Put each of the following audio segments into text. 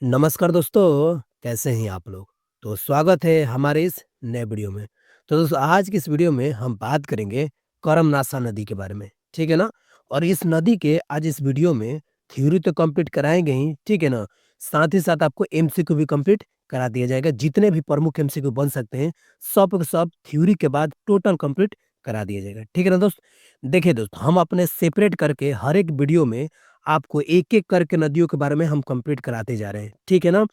नमस्कार दोस्तों, कैसे हैं आप लोग? तो स्वागत है हमारे इस नए वीडियो में। तो दोस्तों आज की इस वीडियो में हम बात करेंगे करमनाशा नदी के बारे में, ठीक है ना? और इस नदी के आज इस वीडियो में थ्योरी तो कंप्लीट कराएँगे ही, ठीक है ना? साथ ही साथ आपको एमसीक्यू भी कंप्लीट करा दिया जाएगा। जितने भी प्रमुख एमसीक्यू बन सकते हैं, सब के सब थ्योरी के बाद टोटल कंप्लीट करा दिया जाएगा, ठीक है ना दोस्त? देखिए दोस्त, हम अपने सेपरेट करके हर एक वीडियो में आपको एक-एक करके नदियों के बारे में हम कंप्लीट कराते जा रहे हैं, ठीक है ना?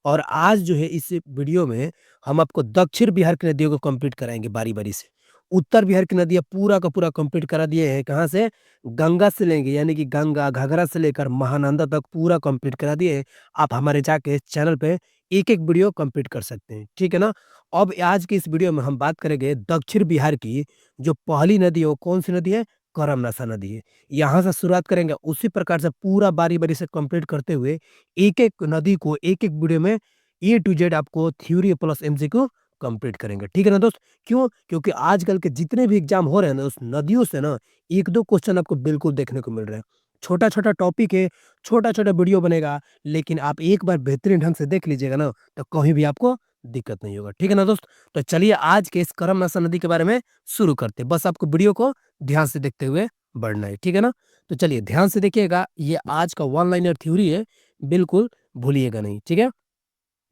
और आज जो है इस वीडियो में हम आपको दक्षिण बिहार की नदियों को कंप्लीट कराएँगे बारी-बारी से। उत्तर बिहार की नदियाँ पूरा का पूरा कंप्लीट करा दिए हैं, कहाँ से? गंगा से लेंगे यानी कि गंगा, घाघरा से लेकर महानंदा तक पूरा कंप्लीट करा दिए हैं। आप हमारे जाके चैनल पे एक-एक वीडियो कंप्लीट कर सकते हैं, ठीक है ना? अब आज की इस वीडियो में हम बात करेंगे दक्षिण बिहार की जो पहली नदी है, वो कौन-सी नदी है? करमनाशा नदी है। यहाँ से शुरुआत करेंगे, उसी प्रकार से पूरा बारी-बारी से कंप्लीट करते हुए एक-एक नदी को एक-एक वीडियो में ए टू जेड आपको थ्योरी प्लस एमसीक्यू कंप्लीट करेंगे, ठीक है ना दोस्त? क्यों? क्योंकि आजकल के जितने भी एग्ज़ाम हो रहे हैं ना, उस नदियों से ना 1-2 क्वेश्चन आपको बिल्कुल देखने को मिल रहे हैं। छोटा-छोटा टॉपिक है, छोटा-छोटा वीडियो बनेगा, लेकिन आप एक बार बेहतरीन ढंग से देख लीजिएगा ना, तो कहीं भी आपको दिक्कत नहीं होगा, ठीक है ना दोस्त? तो चलिए आज के इस करमनाशा नदी के बारे में शुरू करते हैं। बस आपको वीडियो को ध्यान से देखते हुए बढ़ना है, ठीक है ना? तो चलिए ध्यान से देखिएगा, ये आज का वन लाइनर थ्योरी है, बिल्कुल भूलिएगा नहीं, ठीक है?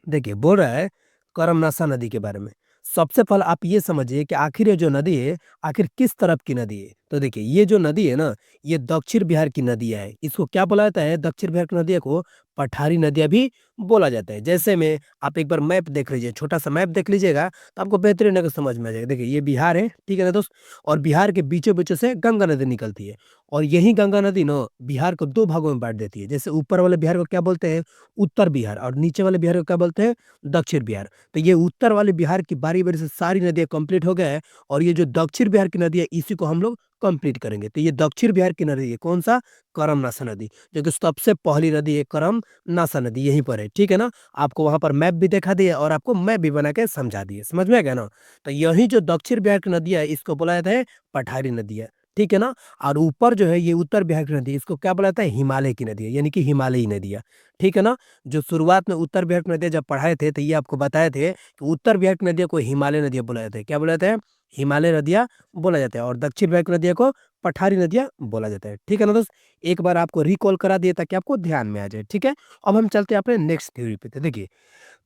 देखिए, बोल रहा है करमनाशा नदी के बारे में। सबसे पहले आप ये समझिए कि आखिर ये जो नदी है, आखिर किस तरफ की नदी है? तो देखिए, ये जो नदी है ना, ये दक्षिण बिहार की नदियाँ है। इसको क्या बोला जाता है? दक्षिण बिहार की नदियों को पठारी नदियाँ भी बोला जाता है। जैसे में आप एक बार मैप देख लीजिए, छोटा-सा मैप देख लीजिएगा, तो आपको बेहतरीन अगर समझ में आ जाएगा। देखिए, ये बिहार है, ठीक है ना दोस्त? और बिहार के बीचों-बीचों से गंगा नदी निकलती है और यही गंगा नदी ना बिहार को 2 भागों में बाँट देती है। जैसे ऊपर वाले बिहार को क्या बोलते हैं? उत्तर बिहार और नीचे वाले बिहार को क्या बोलते हैं? दक्षिण बिहार। तो ये उत्तर वाले बिहार की बारी-बारी से सारी नदियाँ कंप्लीट हो गए हैं और ये जो दक्षिण बिहार की नदी है इसी को हम लोग कंप्लीट करेंगे। तो ये दक्षिण बिहार की नदी है कौन-सा? करमनाशा नदी, जो कि सबसे पहली नदी है करमनाशा नदी यहीं पर है, ठीक है ना? आपको वहाँ पर मैप भी दिखा दिए और आपको मैप भी बना के समझा दिए, समझ में आ गया ना? तो यही जो दक्षिण बिहार की नदियाँ है इसको बोला जाता है पठारी नदियाँ, ठीक है ना? और ऊपर जो है ये उत्तर बिहार की नदी है इसको क्या बोला जाता है? हिमालय की नदी है, यानी कि हिमालयी नदियाँ, ठीक है ना? जो शुरुआत में उत्तर बिहार की नदियाँ जब पढ़ाए थे तो ये आपको बताए थे कि उत्तर बिहार की नदियों को हिमालय नदियाँ बोला जाता है। क्या बोला जाता है? हिमालय नदियाँ बोला जाता है और दक्षिण बिहार की नदियों को पठारी नदियाँ बोला जाता है। ठीक है ना दोस्त? एक बार आपको रिकॉल करा दिए ताकि आपको ध्यान में आ जाए, ठीक है? अब हम चलते हैं अपने नेक्स्ट थ्योरी पे। तो देखिए,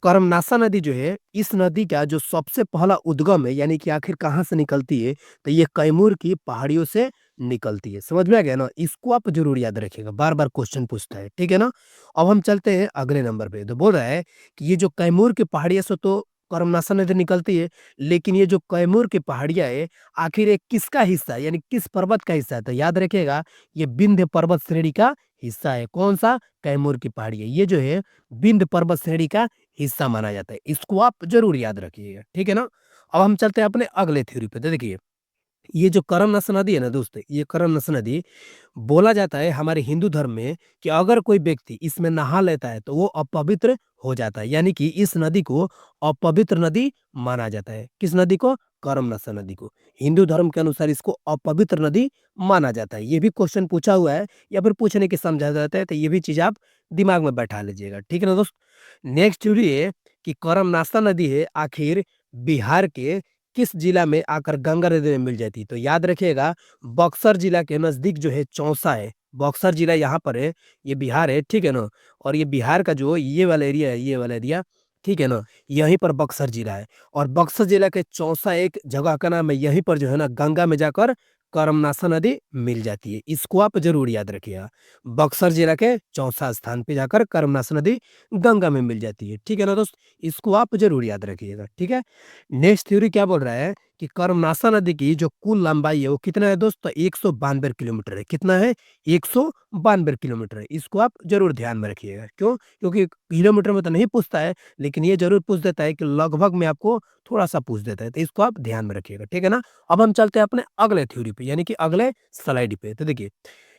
करमनाशा नदी जो है, इस नदी का जो सबसे पहला उद्गम है, यानी कि आखिर कहाँ से निकलती है, तो ये कैमूर की पहाड़ियों से निकलती है। समझ में आ गया ना? इसको आप ज़रूर याद रखिएगा, बार-बार क्वेश्चन पूछता है, ठीक है ना? अब हम चलते हैं अगले नंबर पे, तो बोल रहा है कि ये जो कैमूर की पहाड़ियों से तो करमनाशा नदी निकलती है, लेकिन ये जो कैमूर की पहाड़ियाँ है, आखिर ये किसका हिस्सा है, यानी किस पर्वत का हिस्सा है? तो याद रखिएगा, ये विंध्य पर्वत श्रेणी का हिस्सा है। कौन-सा? कैमूर की पहाड़ियाँ। ये जो है, विंध्य पर्वत श्रेणी का हिस्सा माना जाता है। इसको आप ज़रूर याद रखिएगा, ठीक है ना? अब हम चलते हैं अपने अगले थ्योरी पे। तो देखिए, ये जो करमनाशा नदी है ना दोस्त, ये करमनाशा नदी बोला जाता है हमारे हिंदू धर्म में कि अगर कोई व्यक्ति इसमें नहा लेता है तो वो अपवित्र हो जाता है। यानी कि इस नदी को अपवित्र नदी माना जाता है। किस नदी को? करमनाशा नदी को। हिंदू धर्म के अनुसार इसको अपवित्र नदी माना जाता है। ये भी क्वेश्चन पूछा हुआ है या फिर पूछने की समझा जाता है, तो ये भी चीज़ आप दिमाग में बैठा लीजिएगा। ठीक है ना दोस्त? नेक्स्ट थ्योरी है कि करमनाशा नदी है आखिर बिहार के किस जिला में आकर गंगा नदी में मिल जाती है? तो याद रखिएगा, बक्सर जिला के नज़दीक जो है चौसा है। बक्सर जिला यहाँ पर है, ये बिहार है, ठीक है ना? और ये बिहार का जो ये वाला एरिया है, ये वाला एरिया, ठीक है ना? यहीं पर बक्सर जिला है और बक्सर जिला के चौसा एक जगह का नाम है, यहीं पर जो है ना गंगा में जाकर करमनाशा नदी मिल जाती है। इसको आप ज़रूर याद रखिएगा। बक्सर जिला के चौसा स्थान पे जाकर करमनाशा नदी गंगा में मिल जाती है। ठीक है ना दोस्त? इसको आप ज़रूर याद रखिएगा, ठीक है? नेक्स्ट थ्योरी क्या बोल रहा है कि करमनाशा नदी की जो कुल लंबाई है वो कितना है दोस्त? तो 192 किलोमीटर है। कितना है? 192 किलोमीटर है। इसको आप ज़रूर ध्यान में रखिएगा। क्यों? क्योंकि किलोमीटर में तो नहीं पूछता है, लेकिन ये ज़रूर पूछ देता है कि लगभग में आपको थोड़ा-सा पूछ देता है। तो इसको आप ध्यान में रखिएगा, ठीक है ना? अब हम चलते हैं अपने अगले थ्योरी पे, यानी कि अगले स्लाइड पे। तो देखिए,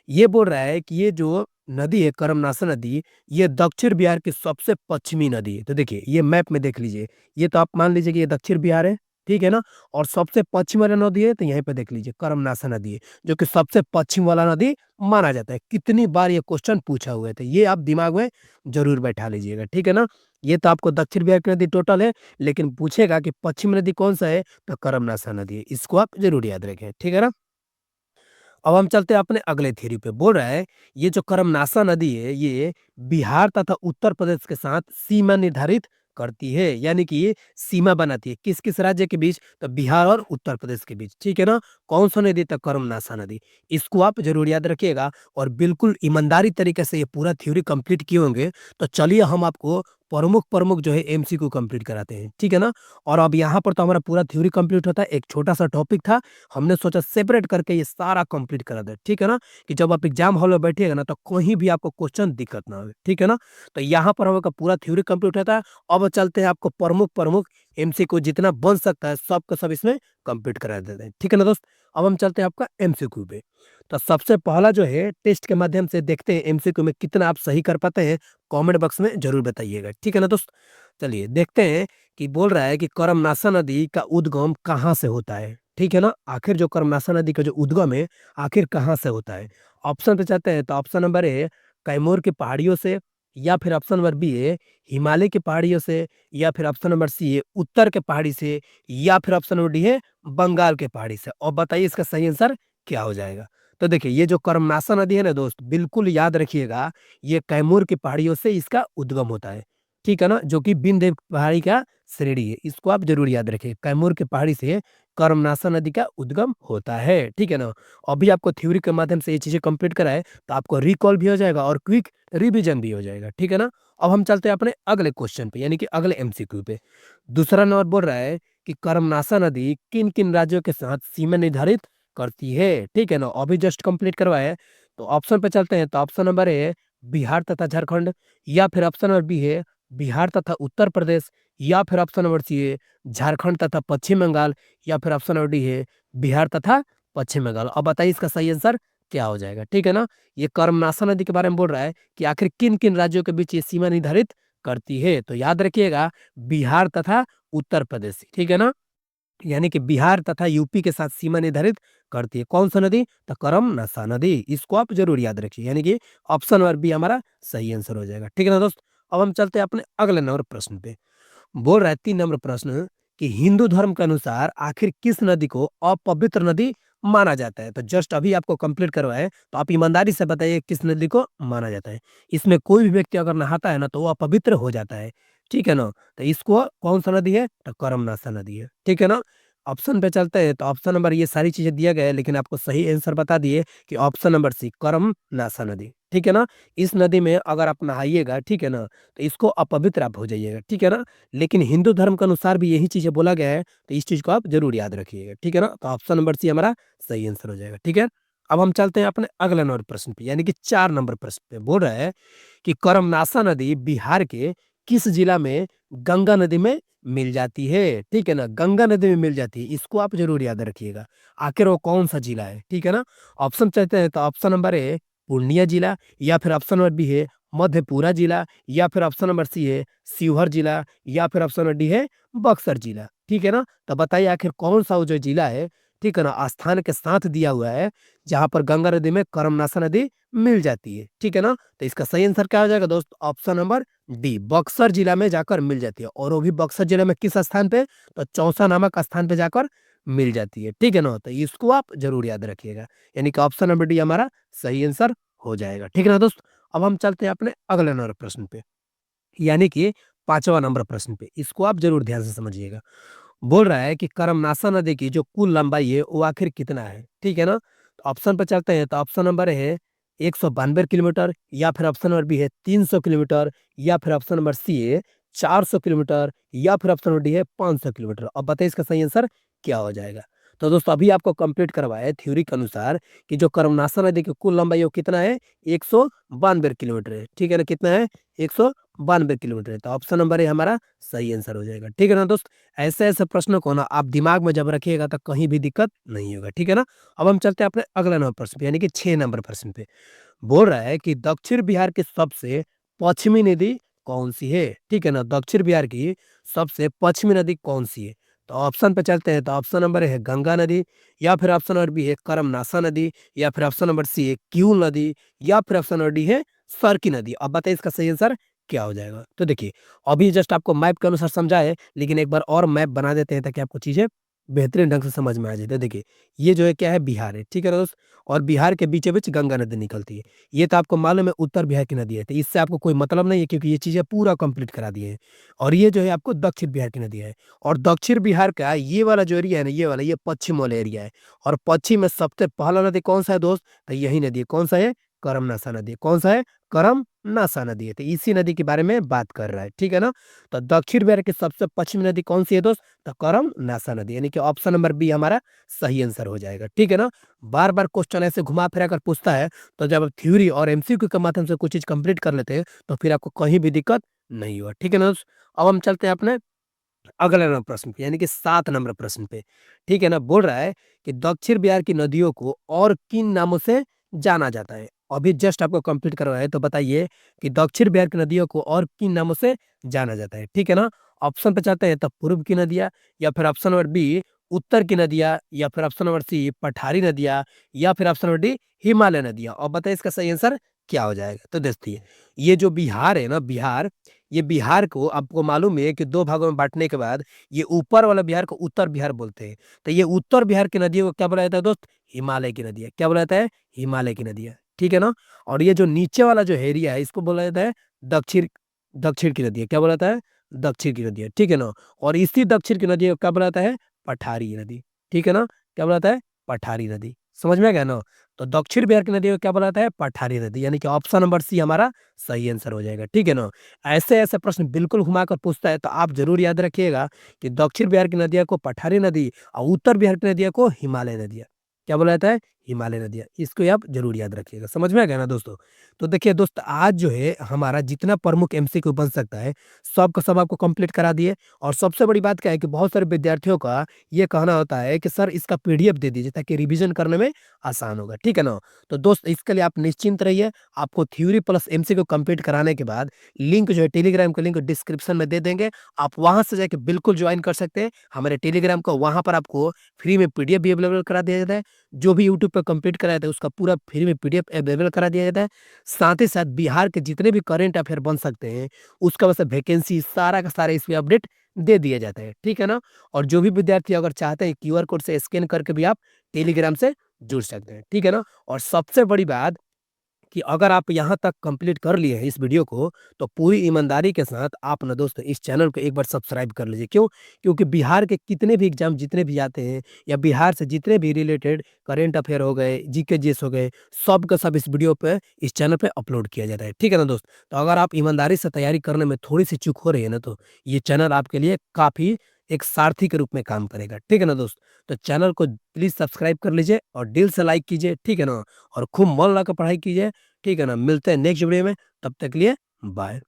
ये बोल रहा है कि ये जो नदी है करमनाशा नदी, ये दक्षिण बिहार की सबसे पश्चिमी नदी है। तो देखिए, ये मैप में देख लीजिए, ये तो आप मान लीजिए कि ये दक्षिण बिहार है, ठीक है ना? और सबसे पश्चिम वाला नदी है तो यहीं पे देख लीजिए कर्मनाशा नदी है, जो कि सबसे पश्चिम वाला नदी माना जाता है। कितनी बार ये क्वेश्चन पूछा हुआ है, तो ये आप दिमाग में ज़रूर बैठा लीजिएगा, ठीक है ना? ये तो आपको दक्षिण बिहार की नदी टोटल है, लेकिन पूछेगा कि पश्चिम नदी कौन-सा है, तो कर्मनाशा नदी है। इसको आप ज़रूर याद रखें, ठीक है ना? अब हम चलते हैं अपने अगले थ्योरी पे। बोल रहा है, ये जो कर्मनाशा नदी है, ये बिहार तथा उत्तर प्रदेश के साथ सीमा निर्धारित करती है। यानी कि ये सीमा बनाती है। किस-किस राज्य के बीच? तो बिहार और उत्तर प्रदेश के बीच। ठीक है ना? कौन-सा नदी? तो कर्मनाशा नदी। इसको आप ज़रूर याद रखिएगा और बिल्कुल ईमानदारी तरीके से ये पूरा थ्योरी कंप्लीट किए होंगे, तो चलिए हम आपको प्रमुख-प्रमुख जो है एमसीक्यू कंप्लीट कराते हैं। ठीक है ना? और अब यहाँ पर तो हमारा पूरा थ्योरी कंप्लीट होता है। एक छोटा-सा टॉपिक था, हमने सोचा सेपरेट करके ये सारा कंप्लीट करा दें, ठीक है ना? कि जब आप एग्जाम हॉल में बैठिएगा ना तो कहीं भी आपको क्वेश्चन दिक्कत ना हो, ठीक है ना? तो यहाँ पर हम लोग का पूरा थ्योरी कंप्लीट होता है। अब चलते हैं आपको प्रमुख एमसीक्यू जितना बन सकता है सब का सब इसमें कंप्लीट करा देते हैं, ठीक है ना दोस्त? अब हम चलते हैं आपका एमसीक्यू पे। तो सबसे पहला जो है टेस्ट के माध्यम से देखते हैं एमसीक्यू में कितना आप सही कर पाते हैं, कमेंट बॉक्स में ज़रूर बताइएगा, ठीक है ना दोस्त? चलिए देखते हैं कि बोल रहा है कि कर्मनाशा नदी का उद्गम कहाँ से होता है? ठीक है ना? आखिर जो कर्मनाशा नदी का जो उद्गम है, आखिर कहाँ से होता है? ऑप्शन पे चलते हैं तो ऑप्शन नंबर ए कैमूर की पहाड़ियों से, या फिर ऑप्शन नंबर बी है हिमालय की पहाड़ियों से, या फिर ऑप्शन नंबर सी है उत्तर के पहाड़ी से, या फिर ऑप्शन नंबर डी है बंगाल के पहाड़ी से। और बताइए इसका सही आंसर क्या हो जाएगा? तो देखिए ये जो कर्मनाशा नदी है ना दोस्त, बिल्कुल याद रखिएगा, ये कैमूर की पहाड़ियों से इसका उद्गम होता है। ठीक है ना? जो कि विंध्य पहाड़ी का श्रेणी है। इसको आप ज़रूर याद रखिए। कैमूर की पहाड़ी से कर्मनाशा नदी का उद्गम होता है। ठीक है ना? अभी आपको थ्योरी के माध्यम से ये चीज़ें कंप्लीट कराए, तो आपको रिकॉल भी हो जाएगा और क्विक रिवीजन भी हो जाएगा। ठीक है ना? अब हम चलते हैं अपने अगले क्वेश्चन पे, यानी कि अगले एमसीक्यू पे। दूसरा नंबर बोल रहा है कि कर्मनाशा नदी किन-किन राज्यों के साथ सीमा निर्धारित करती है? ठीक है ना? अभी जस्ट कंप्लीट करवाया है। तो ऑप्शन पे चलते हैं, तो ऑप्शन नंबर ए है बिहार तथा झारखंड, या फिर ऑप्शन नंबर बी है बिहार तथा उत्तर प्रदेश, या फिर ऑप्शन नंबर सी है झारखंड तथा पश्चिम बंगाल, या फिर ऑप्शन नंबर डी है बिहार तथा पश्चिम बंगाल। अब बताइए इसका सही आंसर क्या हो जाएगा? ठीक है ना? ये कर्मनाशा नदी के बारे में बोल रहा है कि आखिर किन-किन राज्यों के बीच ये सीमा निर्धारित करती है। तो याद रखिएगा बिहार तथा उत्तर प्रदेश, ठीक है ना? यानी कि बिहार तथा यूपी के साथ सीमा निर्धारित करती है। कौन सा नदी? तो कर्मनाशा नदी। इसको आप ज़रूर याद रखिए, यानी कि ऑप्शन नंबर बी हमारा सही आंसर हो जाएगा। ठीक है ना दोस्त? अब हम चलते हैं अपने अगले नंबर प्रश्न पे। बोल रहा है 3 नंबर प्रश्न कि हिंदू धर्म के अनुसार आखिर किस नदी को अपवित्र नदी माना जाता है? तो जस्ट अभी आपको कंप्लीट करवाया है, तो आप ईमानदारी से बताइए किस नदी को माना जाता है? इसमें कोई भी व्यक्ति अगर नहाता है ना तो वो अपवित्र हो जाता है। ठीक है ना? तो इसको कौन-सा नदी है? तो कर्मनाशा नदी है। ठीक है ना? ऑप्शन पे चलते हैं, तो ऑप्शन नंबर ये सारी चीज़ें दिया गया है, लेकिन आपको सही आंसर बता दिए कि ऑप्शन नंबर सी कर्मनाशा नदी। ठीक है ना? इस नदी में अगर आप नहाइएगा, ठीक है ना? तो इसको अपवित्र आप हो जाइएगा। ठीक है ना? लेकिन हिंदू धर्म के अनुसार भी यही चीज़ें बोला गया है, तो इस चीज़ को आप ज़रूर याद रखिएगा, ठीक है ना? तो ऑप्शन नंबर सी हमारा सही आंसर हो जाएगा, ठीक है? अब हम चलते हैं अपने अगले नंबर प्रश्न पे, यानी कि 4 नंबर प्रश्न पे। बोल रहा है कि कर्मनाशा नदी बिहार के किस जिला में गंगा नदी में मिल जाती है? ठीक है ना? गंगा नदी में मिल जाती है, इसको आप ज़रूर याद रखिएगा। आखिर वो कौन-सा जिला है? ठीक है ना? ऑप्शन चलते हैं, तो ऑप्शन नंबर ए पूर्णिया जिला, या फिर ऑप्शन नंबर बी है मधेपुरा जिला, या फिर ऑप्शन नंबर सी है शिवहर जिला, या फिर ऑप्शन नंबर डी है बक्सर जिला। ठीक है ना? तो बताइए आखिर कौन-सा वो जो जिला है, ठीक है ना? स्थान के साथ दिया हुआ है, जहाँ पर गंगा नदी में कर्मनाशा नदी मिल जाती है। ठीक है ना? तो इसका सही आंसर क्या हो जाएगा दोस्त? ऑप्शन नंबर डी, बक्सर जिला में जाकर मिल जाती है। और वो भी बक्सर जिले में किस स्थान पे? तो चौसा नामक स्थान पे जाकर मिल जाती है। ठीक है ना? तो इसको आप ज़रूर याद रखिएगा। यानी कि ऑप्शन नंबर डी हमारा सही आंसर हो जाएगा। ठीक है ना दोस्त? अब हम चलते हैं अपने अगले नंबर प्रश्न पे, यानी कि 5वां नंबर प्रश्न पे। इसको आप ज़रूर ध्यान से समझिएगा। बोल रहा है कि कर्मनाशा नदी की जो कुल लंबाई है वो आखिर कितना है? ठीक है ना? तो ऑप्शन पे चलते हैं, तो ऑप्शन नंबर है 192 किलोमीटर, या फिर ऑप्शन नंबर बी है 300 किलोमीटर, या फिर ऑप्शन नंबर सी है 400 किलोमीटर, या फिर ऑप्शन नंबर डी है 500 किलोमीटर। अब बताइए इसका सही आंसर क्या हो जाएगा? तो दोस्तों अभी आपको कंप्लीट करवाया है थ्योरी के अनुसार कि जो कर्मनाशा नदी की कुल लंबाई है वो कितना है? 192 किलोमीटर है। ठीक है ना? कितना है? 192 किलोमीटर है। तो ऑप्शन नंबर ए हमारा सही आंसर हो जाएगा। ठीक है ना दोस्त? ऐसे-ऐसे प्रश्नों को ना आप दिमाग में जब रखिएगा तो कहीं भी दिक्कत नहीं होगा, ठीक है ना? अब हम चलते हैं अपने अगले नंबर प्रश्न पे, यानी कि 6 नंबर प्रश्न पे। बोल रहा है कि दक्षिण बिहार की सबसे पश्चिमी नदी कौन-सी है? ठीक है ना? दक्षिण बिहार की सबसे पश्चिमी नदी कौन-सी है? तो ऑप्शन पे चलते हैं, तो ऑप्शन नंबर ए है गंगा नदी, या फिर ऑप्शन नंबर बी है करमनासा नदी, या फिर ऑप्शन नंबर सी है क्यूल नदी, या फिर ऑप्शन नंबर डी है सरकी नदी। अब बताइए इसका सही आंसर क्या हो जाएगा? तो देखिए, अभी जस्ट आपको मैप के अनुसार समझाए, लेकिन एक बार और मैप बना देते हैं ताकि आपको चीज़ें बेहतरीन ढंग से समझ में आ जाए। तो देखिए, ये जो है क्या है, बिहार है, ठीक है ना दोस्त? और बिहार के बीचों-बीच गंगा नदी निकलती है। ये तो आपको मालूम है उत्तर बिहार की नदी है, तो इससे आपको कोई मतलब नहीं है क्योंकि ये चीज़ें पूरा कंप्लीट करा दिए हैं। और ये जो है आपको दक्षिण बिहार की नदी है, और दक्षिण बिहार का ये वाला जो एरिया है ना, ये वाला, ये पश्चिम वाला एरिया है, और पश्चिम में सबसे पहला नदी कौन-सा है दोस्त? तो यही नदी है, कौन-सा है? करमनासा नदी। कौन-सा है? करमनासा नदी है। तो इसी नदी के बारे में बात कर रहा है, ठीक है ना? तो दक्षिण बिहार की सबसे पश्चिमी नदी कौन-सी है दोस्त? तो करमनासा नदी, यानी कि ऑप्शन नंबर बी हमारा सही आंसर हो जाएगा, ठीक है ना? बार-बार क्वेश्चन ऐसे घुमा-फिरा कर पूछता है, तो जब आप थ्योरी और एमसीक्यू के माध्यम से कोई चीज़ कंप्लीट कर लेते हैं, तो फिर आपको कहीं भी दिक्कत नहीं होगा, ठीक है ना दोस्त? अब हम चलते हैं अपने अगले नंबर प्रश्न पे, यानी कि 7 नंबर प्रश्न पे, ठीक है ना? बोल रहा है कि दक्षिण बिहार की नदियों को और किन नामों से जाना जाता है? अभी जस्ट आपको कंप्लीट करवाया है, तो बताइए कि दक्षिण बिहार की नदियों को और किन नामों से जाना जाता है, ठीक है ना? ऑप्शन पे चलते हैं, तो पूर्व की नदियाँ, या फिर ऑप्शन नंबर बी उत्तर की नदियाँ, या फिर ऑप्शन नंबर सी पठारी नदियाँ, या फिर ऑप्शन नंबर डी हिमालय नदियाँ। और बताइए इसका सही आंसर क्या हो जाएगा? तो देखिए, ये जो बिहार है ना, बिहार, ये बिहार को आपको मालूम है कि 2 भागों में बाँटने के बाद ये ऊपर वाला बिहार को उत्तर बिहार बोलते हैं। तो ये उत्तर बिहार की नदियों को क्या बोला जाता है दोस्त? हिमालय की नदियाँ। क्या बोला जाता है? हिमालय की नदियाँ, ठीक है ना? और ये जो नीचे वाला जो एरिया है, इसको बोला जाता है दक्षिण दक्षिण की नदियाँ। क्या बोला जाता है? दक्षिण की नदियाँ, ठीक है ना? और इसी दक्षिण की नदियों को क्या बोला जाता है? पठारी नदी, ठीक है ना? क्या बोला जाता है? पठारी नदी। समझ में आ गया ना? तो दक्षिण बिहार की नदियों को क्या बोला जाता है? पठारी नदी, यानी कि ऑप्शन नंबर सी हमारा सही आंसर हो जाएगा, ठीक है ना? ऐसे-ऐसे प्रश्न बिल्कुल घुमाकर पूछता है, तो आप ज़रूर याद रखिएगा कि दक्षिण बिहार की नदियों को पठारी नदी और उत्तर बिहार की नदियों को हिमालय नदियाँ। क्या बोला जाता है? हिमालय नदियाँ। इसको आप ज़रूर याद रखिएगा। समझ में आ गया ना दोस्तों? तो देखिए दोस्त, आज जो है हमारा जितना प्रमुख एमसीक्यू बन सकता है, सब का सब आपको कंप्लीट करा दिए। और सबसे बड़ी बात क्या है कि बहुत सारे विद्यार्थियों का ये कहना होता है कि सर इसका पीडीएफ दे दीजिए ताकि रिवीजन करने में आसान होगा, ठीक है ना? तो दोस्त, इसके लिए आप निश्चिंत रहिए। आपको थ्योरी प्लस एमसीक्यू कंप्लीट कराने के बाद लिंक जो है, टेलीग्राम का लिंक डिस्क्रिप्शन में दे देंगे। आप वहाँ से जाके बिल्कुल जॉइन कर सकते हैं हमारे टेलीग्राम को। वहाँ पर आपको फ्री में पीडीएफ भी अवेलेबल करा दिया जाता है। जो भी यूट्यूब पे कंप्लीट कराया था उसका पूरा फ्री में पीडीएफ अवेलेबल करा दिया जाता है। साथ ही साथ बिहार के जितने भी करंट अफेयर बन सकते हैं, उसका वैसे वैकेंसी सारा का सारा इसमें अपडेट दे दिया जाता है, ठीक है ना? और जो भी विद्यार्थी अगर चाहते हैं, क्यूआर कोड से स्कैन करके भी आप टेलीग्राम से जुड़ सकते हैं, ठीक है ना? और सबसे बड़ी बात कि अगर आप यहाँ तक कंप्लीट कर लिए हैं इस वीडियो को, तो पूरी ईमानदारी के साथ आप ना दोस्तों इस चैनल को एक बार सब्सक्राइब कर लीजिए। क्यों? क्योंकि बिहार के कितने भी एग्ज़ाम जितने भी आते हैं, या बिहार से जितने भी रिलेटेड करंट अफेयर हो गए, जीके जीएस हो गए, सब का सब इस वीडियो पे, इस चैनल पे अपलोड किया जाता है। ठीक है ना दोस्त? तो अगर आप ईमानदारी से तैयारी करने में थोड़ी-सी चूक हो रही है ना, तो ये चैनल आपके लिए काफ़ी एक सारथी के रूप में काम करेगा। ठीक है ना दोस्त? तो चैनल को प्लीज़ सब्सक्राइब कर लीजिए और दिल से लाइक कीजिए, ठीक है ना? और खूब मन लगा कर पढ़ाई कीजिए। ठीक है ना? मिलते हैं नेक्स्ट वीडियो में, तब तक के लिए बाय।